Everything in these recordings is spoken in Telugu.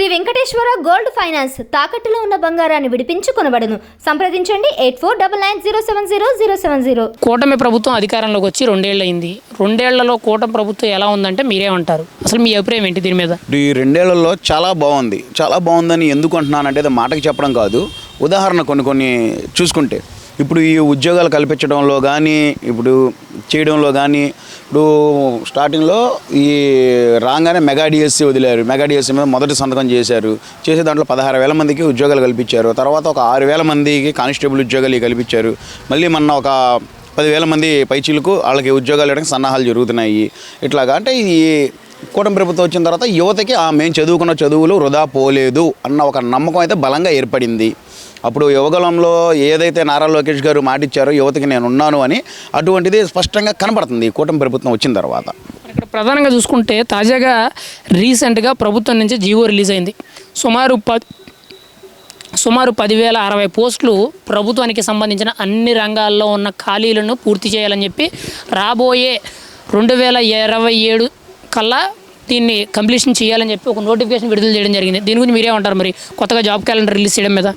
శ్రీ వెంకటేశ్వర గోల్డ్ ఫైనాన్స్ తాకట్టులో ఉన్న బంగారాన్ని విడిపించి కొనబడును. సంప్రదించండి 8499070070. కూటమి ప్రభుత్వం అధికారంలోకి వచ్చి 2 ఏళ్ళు అయింది. 2 ఏళ్లలో కూటమి ప్రభుత్వం ఎలా ఉందంటే మీరేమంటారు? అసలు మీ అభిప్రాయం ఏంటి దీని మీద? ఈ 2 ఏళ్లలో చాలా బాగుందని ఎందుకు అంటున్నానంటే అది మాటకి చెప్పడం కాదు. ఉదాహరణ కొన్ని చూసుకుంటే ఇప్పుడు ఈ ఉద్యోగాలు కల్పించడంలో కానీ ఇప్పుడు చేయడంలో కానీ ఇప్పుడు స్టార్టింగ్లో ఈ రాగానే మెగా డిఎస్సి వదిలారు. మెగా డిఎస్సి మీద మొదటి సంతకం చేశారు. చేసే దాంట్లో 16,000 మందికి ఉద్యోగాలు కల్పించారు. తర్వాత ఒక 6,000 మందికి కానిస్టేబుల్ ఉద్యోగాలు కల్పించారు. మళ్ళీ మొన్న ఒక 10,000 మంది పైచీలకు వాళ్ళకి ఉద్యోగాలు ఇవ్వడానికి సన్నాహాలు జరుగుతున్నాయి. ఇట్లాగా అంటే ఈ కూటమి ప్రభుత్వం వచ్చిన తర్వాత యువతకి మేము చదువుకున్న చదువులు వృధా పోలేదు అన్న ఒక నమ్మకం అయితే బలంగా ఏర్పడింది. అప్పుడు యువగలంలో ఏదైతే నారా లోకేష్ గారు మాటిచ్చారో యువతకి నేను ఉన్నాను అని అటువంటిది స్పష్టంగా కనపడుతుంది ఈ కూటమి ప్రభుత్వం వచ్చిన తర్వాత. ఇక్కడ ప్రధానంగా చూసుకుంటే తాజాగా రీసెంట్గా ప్రభుత్వం నుంచి జీవో రిలీజ్ అయింది. సుమారు 10,060 పోస్టులు ప్రభుత్వానికి సంబంధించిన అన్ని రంగాల్లో ఉన్న ఖాళీలను పూర్తి చేయాలని చెప్పి రాబోయే 2027 కల్లా దీన్ని కంప్లీషన్ చేయాలని చెప్పి ఒక నోటిఫికేషన్ విడుదల చేయడం జరిగింది. దీని గురించి మీరేమంటారు? మరి కొత్తగా జాబ్ క్యాలెండర్ రిలీజ్ చేయడం మీద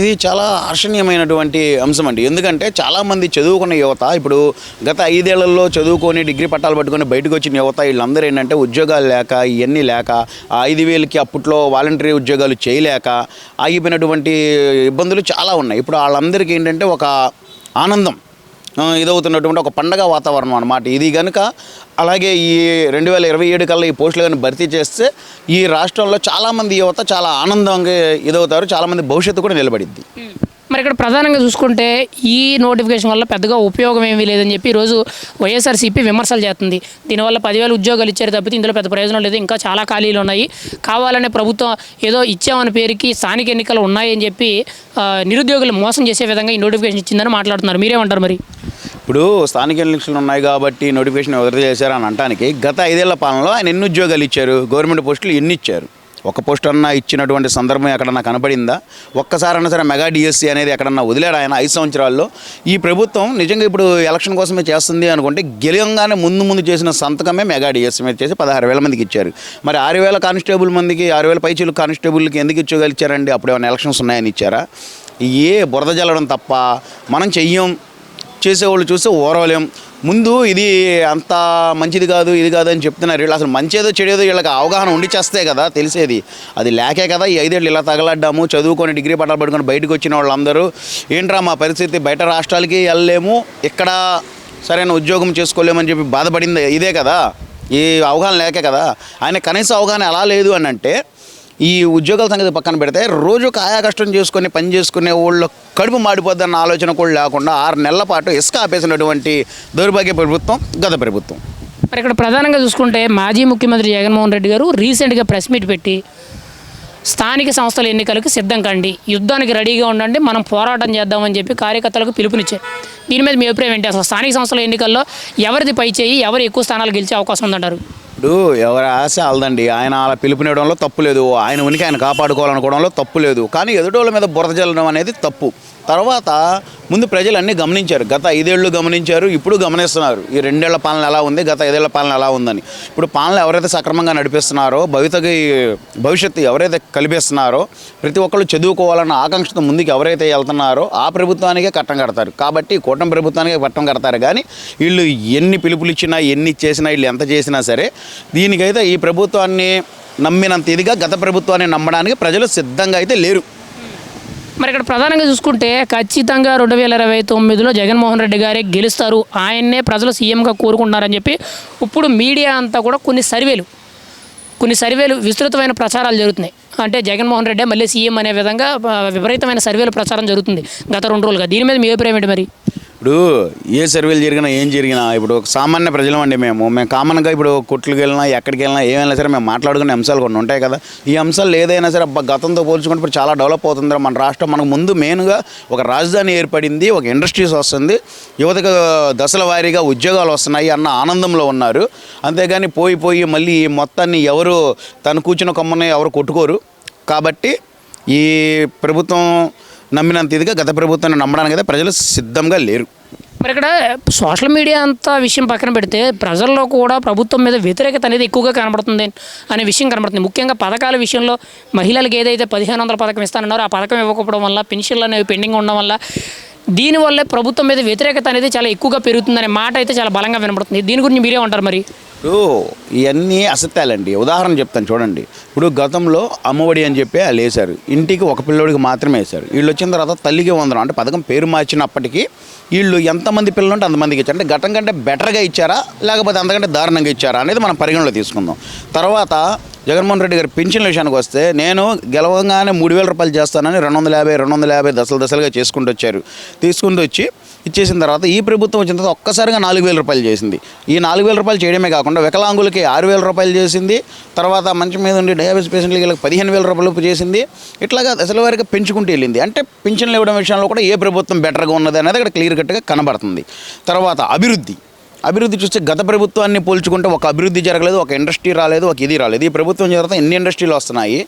ఇది చాలా హర్షణీయమైనటువంటి అంశం అండి. ఎందుకంటే చాలామంది చదువుకున్న యువత ఇప్పుడు గత 5 ఏళ్లలో చదువుకొని డిగ్రీ పట్టాలు పట్టుకొని బయటకు వచ్చిన యువత వీళ్ళందరూ ఏంటంటే ఉద్యోగాలు లేక ఇవన్నీ లేక 5,000కి అప్పట్లో వాలంటరీ ఉద్యోగాలు చేయలేక ఆగిపోయినటువంటి ఇబ్బందులు చాలా ఉన్నాయి. ఇప్పుడు వాళ్ళందరికీ ఏంటంటే ఒక ఆనందం ఇదవుతున్నటువంటి ఒక పండగ వాతావరణం అన్నమాట ఇది. కనుక అలాగే ఈ 2027 కల్లా ఈ పోస్టులు కానీ భర్తీ చేస్తే ఈ రాష్ట్రంలో చాలామంది యువత చాలా ఆనందంగా ఇదవుతారు. చాలామంది భవిష్యత్తు కూడా నిలబడిద్ది. మరి ఇక్కడ ప్రధానంగా చూసుకుంటే ఈ నోటిఫికేషన్ వల్ల పెద్దగా ఉపయోగం ఏమీ లేదని చెప్పి ఈరోజు వైఎస్ఆర్సీపీ విమర్శలు చేస్తుంది. దీనివల్ల 10,000 ఉద్యోగాలు ఇచ్చారు తప్పితే ఇందులో పెద్ద ప్రయోజనం లేదు, ఇంకా చాలా ఖాళీలు ఉన్నాయి, కావాలనే ప్రభుత్వం ఏదో ఇచ్చామని పేరుకి స్థానిక ఎన్నికలు ఉన్నాయని చెప్పి నిరుద్యోగులు మోసం చేసే విధంగా ఈ నోటిఫికేషన్ ఇచ్చిందని మాట్లాడుతున్నారు. మీరేమంటారు? మరి ఇప్పుడు స్థానిక ఎన్నికలు ఉన్నాయి కాబట్టి నోటిఫికేషన్ విడుదల చేశారని అనడానికి గత 5 ఏళ్ల పాలనలో ఆయన ఎన్ని ఉద్యోగాలు ఇచ్చారు? గవర్నమెంట్ పోస్టులు ఎన్ని ఇచ్చారు? ఒక పోస్ట్ అన్నా ఇచ్చినటువంటి సందర్భం ఎక్కడన్నా కనపడిందా? ఒక్కసారన్నా సరే మెగా డిఎస్సి అనేది ఎక్కడన్నా వదిలాడు ఆయన 5 సంవత్సరాల్లో? ఈ ప్రభుత్వం నిజంగా ఇప్పుడు ఎలక్షన్ కోసమే చేస్తుంది అనుకుంటే గెలవంగానే ముందు చేసిన సంతకమే మెగా డిఎస్సి మీద చేసి 16,000 మందికి ఇచ్చారు. మరి 6,000 కానిస్టేబుల్ మందికి 6,000 పైచీలు కానిస్టేబుల్కి ఎందుకు ఉద్యోగాలు ఇచ్చారండి? అప్పుడు ఏమైనా ఎలక్షన్స్ ఉన్నాయని ఇచ్చారా? బురద జల్లడం తప్ప మనం చెయ్యం, చేసేవాళ్ళు చూస్తే ఓరవలేం. ముందు ఇది అంత మంచిది కాదు ఇది కాదు అని చెప్తున్నారు. వీళ్ళు అసలు మంచేదో చెడేదో వీళ్ళకి అవగాహన ఉండి చేస్తే కదా తెలిసేది. అది లేకే కదా ఈ 5 ఏళ్ళు ఇలా తగలడ్డాము. చదువుకొని డిగ్రీ పట్టాలు పట్టుకొని బయటకు వచ్చిన వాళ్ళందరూ ఏంట్రా మా పరిస్థితి, బయట రాష్ట్రాలకి వెళ్ళలేము, ఇక్కడ సరైన ఉద్యోగం చేసుకోలేమని చెప్పి బాధపడింది ఇదే కదా. ఈ అవగాహన లేకే కదా. ఆయన కనీస అవగాహన ఎలా లేదు అని అంటే ఈ ఉద్యోగాల సంగతి పక్కన పెడితే రోజు కాయా కష్టం చేసుకొని పని చేసుకునే వాళ్ళు కడుపు మాడిపోద్దన్న ఆలోచన కూడా లేకుండా 6 నెలల పాటు ఇసుక ఆపేసినటువంటి దౌర్భాగ్య ప్రభుత్వం గత ప్రభుత్వం. మరి ఇక్కడ ప్రధానంగా చూసుకుంటే మాజీ ముఖ్యమంత్రి జగన్మోహన్ రెడ్డి గారు రీసెంట్గా ప్రెస్ మీట్ పెట్టి స్థానిక సంస్థల ఎన్నికలకు సిద్ధం కండి, యుద్ధానికి రెడీగా ఉండండి, మనం పోరాటం చేద్దామని చెప్పి కార్యకర్తలకు పిలుపునిచ్చారు. దీని మీద మీ అభిప్రాయం ఏంటి? అసలు స్థానిక సంస్థల ఎన్నికల్లో ఎవరిది పై చేయి, ఎవరు ఎక్కువ స్థానాలు గెలిచే అవకాశం ఉందంటారు? ఇప్పుడు ఎవరి ఆశ వాళ్ళదండి. ఆయన అలా పిలుపునివ్వడంలో తప్పు లేదు, ఆయన ఉనికి ఆయన కాపాడుకోవాలనుకోవడంలో తప్పు లేదు. కానీ ఎదుటోళ్ళ మీద బురద జల్లడం అనేది తప్పు. తర్వాత ముందు ప్రజలు అన్నీ గమనించారు. గత 5 ఏళ్ళు గమనించారు, ఇప్పుడు గమనిస్తున్నారు ఈ 2 ఏళ్ల పాలన ఎలా ఉంది, గత 5 ఏళ్ల పాలన ఎలా ఉందని. ఇప్పుడు పాలన ఎవరైతే సక్రమంగా నడిపిస్తున్నారో, భవిష్యత్తు ఎవరైతే కల్పిస్తున్నారో, ప్రతి ఒక్కళ్ళు చదువుకోవాలన్న ఆకాంక్షతో ముందుకు ఎవరైతే వెళ్తున్నారో ఆ ప్రభుత్వానికే కట్టం కడతారు. కాబట్టి కూటమి ప్రభుత్వానికే కట్టం కడతారు. కానీ వీళ్ళు ఎన్ని పిలుపులు ఇచ్చినా ఎన్ని చేసినా వీళ్ళు ఎంత చేసినా సరే దీనికైతే ఈ ప్రభుత్వాన్ని నమ్మినంత ఇదిగా గత ప్రభుత్వాన్ని నమ్మడానికి ప్రజలు సిద్ధంగా అయితే లేరు. మరి ఇక్కడ ప్రధానంగా చూసుకుంటే ఖచ్చితంగా 2029లో జగన్మోహన్ రెడ్డి గారే గెలుస్తారు, ఆయన్నే ప్రజలు సీఎంగా కోరుకుంటున్నారని చెప్పి ఇప్పుడు మీడియా అంతా కూడా కొన్ని సర్వేలు విస్తృతమైన ప్రచారాలు జరుగుతున్నాయి. అంటే జగన్మోహన్ రెడ్డి మళ్ళీ సీఎం అనే విధంగా విపరీతమైన సర్వేలు ప్రచారం జరుగుతుంది గత 2 రోజులుగా. దీని మీద మీ అభిప్రాయం ఏంటి? మరి ఇప్పుడు ఏ సర్వేలు జరిగినా ఏం జరిగినా ఇప్పుడు సామాన్య ప్రజలం అండి. మేము కామన్గా ఇప్పుడు కొట్లకు వెళ్ళినా ఎక్కడికి వెళ్ళినా ఏమైనా సరే మేము మాట్లాడుకునే అంశాలు కొన్ని ఉంటాయి కదా. ఈ అంశాలు ఏదైనా సరే గతంతో పోల్చుకుంటే ఇప్పుడు చాలా డెవలప్ అవుతుంది మన రాష్ట్రం. మనకు ముందు మెయిన్గా ఒక రాజధాని ఏర్పడింది, ఒక ఇండస్ట్రీస్ వస్తుంది, యువతకు దశల వారీగా ఉద్యోగాలు వస్తున్నాయి అన్న ఆనందంలో ఉన్నారు. అంతేగాని పోయి మళ్ళీ మొత్తాన్ని ఎవరు తను కూర్చున్న కొమ్మని ఎవరు కొట్టుకోరు. కాబట్టి ఈ ప్రభుత్వం నమ్మినంత ఇదిగా గత ప్రభుత్వాన్ని నమ్మడానికి అయితే ప్రజలు సిద్ధంగా లేరు. మరి ఇక్కడ సోషల్ మీడియా అంతా విషయం పక్కన పెడితే ప్రజల్లో కూడా ప్రభుత్వం మీద వ్యతిరేకత అనేది ఎక్కువగా కనబడుతుంది అనే విషయం కనబడుతుంది. ముఖ్యంగా పథకాల విషయంలో మహిళలకు ఏదైతే 1500 పథకం ఇస్తానన్నారో ఆ పథకం ఇవ్వకపోవడం వల్ల, పెన్షన్లు అనేవి పెండింగ్ ఉండడం వల్ల దీనివల్లే ప్రభుత్వం మీద వ్యతిరేకత అనేది చాలా ఎక్కువగా పెరుగుతుందనే మాట అయితే చాలా బలంగా వినబడుతుంది. దీని గురించి మీరే ఉంటారు మరి? ఇప్పుడు ఇవన్నీ అసత్యాలండి. ఉదాహరణ చెప్తాను చూడండి. ఇప్పుడు గతంలో అమ్మఒడి అని చెప్పి వాళ్ళు వేశారు, ఇంటికి ఒక పిల్లోడికి మాత్రమే వేశారు. వీళ్ళు వచ్చిన తర్వాత తల్లికి వందనం అంటే పథకం పేరు మార్చినప్పటికీ వీళ్ళు ఎంతమంది పిల్లలు ఉంటే అంతమందికి ఇచ్చారు. అంటే గతం కంటే బెటర్గా ఇచ్చారా లేకపోతే అంతకంటే దారుణంగా ఇచ్చారా అనేది మనం పరిగణలో తీసుకుందాం. తర్వాత జగన్మోహన్ రెడ్డి గారి పింఛన్ల విషయానికి వస్తే నేను గెలవగానే 3000 రూపాయలు చేస్తానని 250 దశలుగా చేసుకుంటూ వచ్చారు. తీసుకుంటూ వచ్చి ఇచ్చేసిన తర్వాత ఈ ప్రభుత్వం వచ్చిన తర్వాత ఒక్కసారిగా 4000 రూపాయలు చేసింది. ఈ 4000 రూపాయలు చేయడమే కాకుండా వికలాంగులకి 6000 రూపాయలు చేసింది. తర్వాత మంచి మీద ఉండి డయాబెటీస్ పేషెంట్లకి 15000 రూపాయలు చేసింది. ఇట్లాగా దశల వారీగా పెంచుకుంటూ వెళ్ళింది. అంటే పింఛన్లు ఇవ్వడం విషయంలో కూడా ఏ ప్రభుత్వం బెటర్గా ఉన్నది అనేది అక్కడ క్లియర్ కట్గా కనబడుతుంది. తర్వాత అభివృద్ధి చూస్తే గత ప్రభుత్వాన్ని పోల్చుకుంటే ఒక అభివృద్ధి జరగలేదు, ఒక ఇండస్ట్రీ రాలేదు, ఒక ఇది రాలేదు. ఈ ప్రభుత్వం తర్వాత ఎన్ని ఇండస్ట్రీలు వస్తున్నాయి,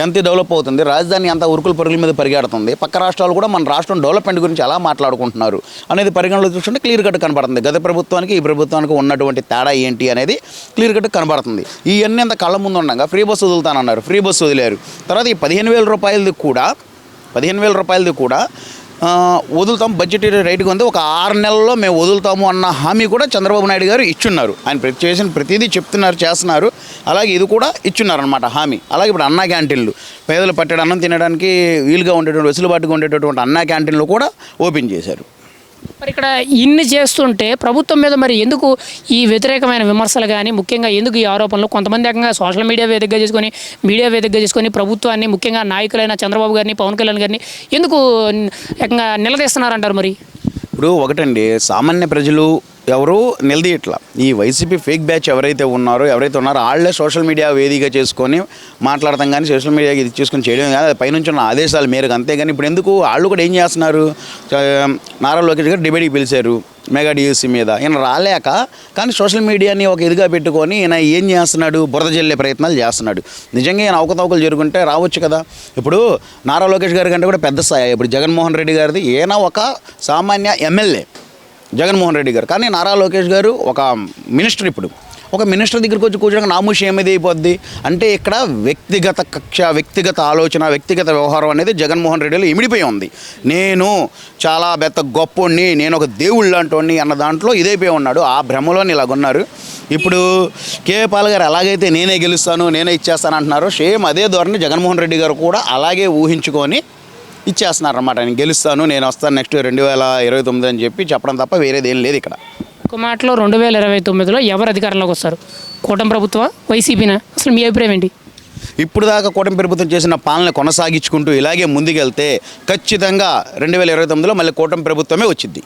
ఎంత డెవలప్ అవుతుంది, రాజధాని అంతా ఉరుకుల పరుగుల మీద పరిగెడుతుంది, పక్క రాష్ట్రాలు కూడా మన రాష్ట్రం డెవలప్మెంట్ గురించి ఎలా మాట్లాడుకుంటున్నారు అనేది పరిగణలో చూస్తుంటే క్లియర్ కట్ కనబడుతుంది. గత ప్రభుత్వానికి ఈ ప్రభుత్వానికి ఉన్నటువంటి తేడా ఏంటి అనేది క్లియర్ కట్ కనబడుతుంది. ఇవన్నీ అంత కళ్ళ ముందు ఉండగా ఫ్రీ బస్సు వదులుతానన్నారు, ఫ్రీ బస్సు వదిలేరు. తర్వాత ఈ 15000 రూపాయలది కూడా వదులుతాం, బడ్జెట్ రైట్గా ఉంది, ఒక 6 నెలల్లో మేము వదులుతాము అన్న హామీ కూడా చంద్రబాబు నాయుడు గారు ఇచ్చున్నారు. ఆయన చేసిన ప్రతిదీ చెప్తున్నారు, చేస్తున్నారు. అలాగే ఇది కూడా ఇచ్చున్నారు అనమాట హామీ. అలాగే ఇప్పుడు అన్నా క్యాంటీన్లు, పేదలు పట్టెడు అన్నం తినడానికి వీలుగా ఉండేటువంటి వెసులుబాటుగా ఉండేటటువంటి అన్నా క్యాంటీన్లు కూడా ఓపెన్ చేశారు. మరి ఇక్కడ ఇన్ని చేస్తుంటే ప్రభుత్వం మీద మరి ఎందుకు ఈ వ్యతిరేకమైన విమర్శలు కానీ, ముఖ్యంగా ఎందుకు ఈ ఆరోపణలు? కొంతమంది ఏకంగా సోషల్ మీడియా వేదికగా చేసుకొని ప్రభుత్వాన్ని, ముఖ్యంగా నాయకులైన చంద్రబాబు గారిని, పవన్ కళ్యాణ్ గారిని ఎందుకు ఏకంగా నిలదీస్తున్నారంటారు మరి? ఇప్పుడు ఒకటండి, సామాన్య ప్రజలు ఎవరు నిలదీయట్లా. ఈ వైసీపీ ఫేక్ బ్యాచ్ ఎవరైతే ఉన్నారో వాళ్ళే సోషల్ మీడియా వేదికగా చేసుకొని మాట్లాడతాం కానీ సోషల్ మీడియా ఇది చేసుకొని చేయడం కానీ అది పైనుంచి ఉన్న ఆదేశాల మేరకు. అంతేగాని ఇప్పుడు ఎందుకు వాళ్ళు కూడా ఏం చేస్తున్నారు, నారా లోకేష్ గారు డిబేట్కి పిలిచారు మెగా డిఎస్సీ మీద. ఈయన రాలేక కానీ సోషల్ మీడియాని ఒక ఇదిగా పెట్టుకొని ఈయన ఏం చేస్తున్నాడు, బురద జల్లే ప్రయత్నాలు చేస్తున్నాడు. నిజంగా ఈయన అవకతవకలు జరుగుంటే రావచ్చు కదా. ఇప్పుడు నారా లోకేష్ గారి కంటే కూడా పెద్ద స్థాయి ఇప్పుడు జగన్మోహన్ రెడ్డి గారిది. ఈయన ఒక సామాన్య ఎమ్మెల్యే జగన్మోహన్ రెడ్డి గారు, కానీ నారా లోకేష్ గారు ఒక మినిస్టర్. ఇప్పుడు ఒక మినిస్టర్ దగ్గరికి వచ్చి కూర్చోడానికి నామూషి ఏమైతే అయిపోద్ది అంటే ఇక్కడ వ్యక్తిగత కక్ష, వ్యక్తిగత ఆలోచన, వ్యక్తిగత వ్యవహారం అనేది జగన్మోహన్ రెడ్డిలో ఇమిడిపోయి ఉంది. నేను చాలా పెద్ద గొప్పోడిని, నేను ఒక దేవుళ్ళు లాంటోడిని అన్న దాంట్లో ఇదైపోయి ఉన్నాడు. ఆ భ్రమలోని ఇలాగున్నారు. ఇప్పుడు కేఏ పాల్ గారు ఎలాగైతే నేనే గెలుస్తాను, నేనే ఇచ్చేస్తాను అంటున్నారో సేమ్ అదే ధోరణి జగన్మోహన్ రెడ్డి గారు కూడా అలాగే ఊహించుకొని ఇచ్చేస్తున్నారు అన్నమాట. నేను గెలుస్తాను, నేను వస్తాను నెక్స్ట్ 2029 అని చెప్పడం తప్ప వేరేది ఏం లేదు ఇక్కడ. ఒక మాటలో 2029లో ఎవరు అధికారంలోకి వస్తారు? కూటమి ప్రభుత్వం, వైసీపీనా? అసలు మీ అభిప్రాయం ఏంటి? ఇప్పుడు దాకా కూటమి ప్రభుత్వం చేసిన పాలన కొనసాగించుకుంటూ ఇలాగే ముందుకెళ్తే ఖచ్చితంగా 2029లో మళ్ళీ కూటమి ప్రభుత్వమే వచ్చింది.